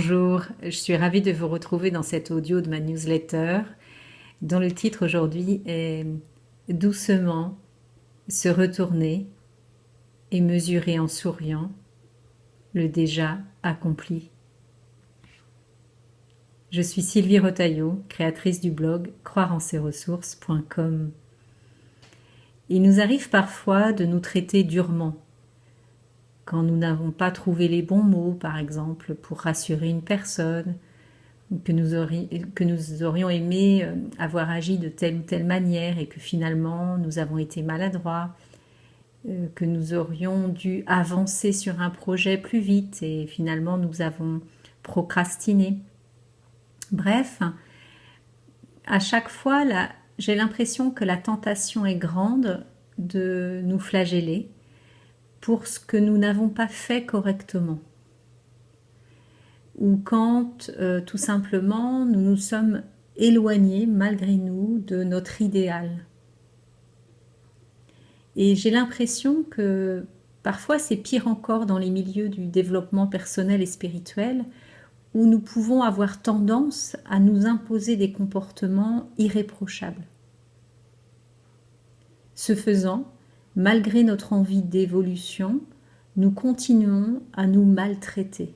Bonjour, je suis ravie de vous retrouver dans cet audio de ma newsletter dont le titre aujourd'hui est Doucement se retourner et mesurer en souriant le déjà accompli. Je suis Sylvie Retailleau, créatrice du blog croireenses-ressources.com. Il nous arrive parfois de nous traiter durement quand nous n'avons pas trouvé les bons mots, par exemple, pour rassurer une personne, que nous aurions aimé avoir agi de telle ou telle manière et que finalement nous avons été maladroits, que nous aurions dû avancer sur un projet plus vite et finalement nous avons procrastiné. Bref, à chaque fois, j'ai l'impression que la tentation est grande de nous flageller pour ce que nous n'avons pas fait correctement. Ou quand tout simplement nous nous sommes éloignés malgré nous de notre idéal. Et j'ai l'impression que parfois c'est pire encore dans les milieux du développement personnel et spirituel où nous pouvons avoir tendance à nous imposer des comportements irréprochables. Ce faisant, malgré notre envie d'évolution, nous continuons à nous maltraiter.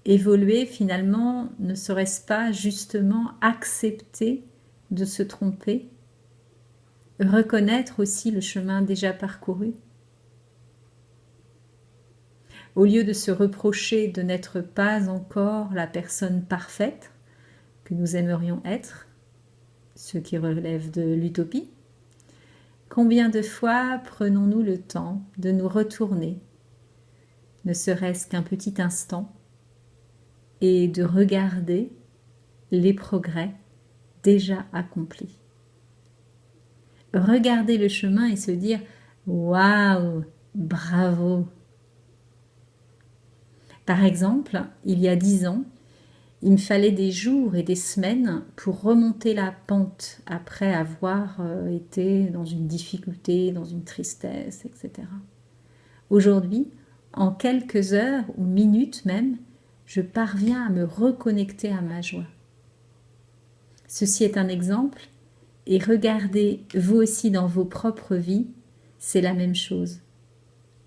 Évoluer, finalement, ne serait-ce pas justement accepter de se tromper, reconnaître aussi le chemin déjà parcouru? Au lieu de se reprocher de n'être pas encore la personne parfaite que nous aimerions être, ce qui relève de l'utopie, combien de fois prenons-nous le temps de nous retourner, ne serait-ce qu'un petit instant, et de regarder les progrès déjà accomplis. Regarder le chemin et se dire « Waouh, bravo !» Par exemple, il y a 10 ans, il me fallait des jours et des semaines pour remonter la pente après avoir été dans une difficulté, dans une tristesse, etc. Aujourd'hui, en quelques heures ou minutes même, je parviens à me reconnecter à ma joie. Ceci est un exemple, et regardez vous aussi dans vos propres vies, c'est la même chose.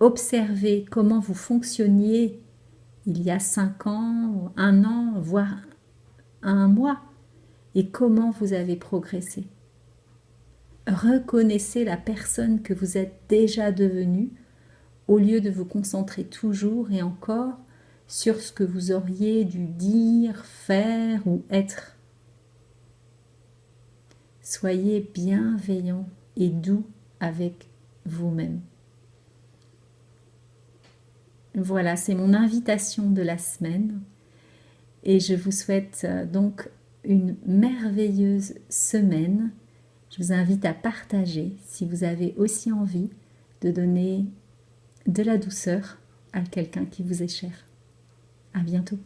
Observez comment vous fonctionniez il y a 5 ans, 1 an, voire 1 mois, et comment vous avez progressé. Reconnaissez la personne que vous êtes déjà devenue, au lieu de vous concentrer toujours et encore sur ce que vous auriez dû dire, faire ou être. Soyez bienveillant et doux avec vous-même. Voilà, c'est mon invitation de la semaine et je vous souhaite donc une merveilleuse semaine. Je vous invite à partager si vous avez aussi envie de donner de la douceur à quelqu'un qui vous est cher. À bientôt.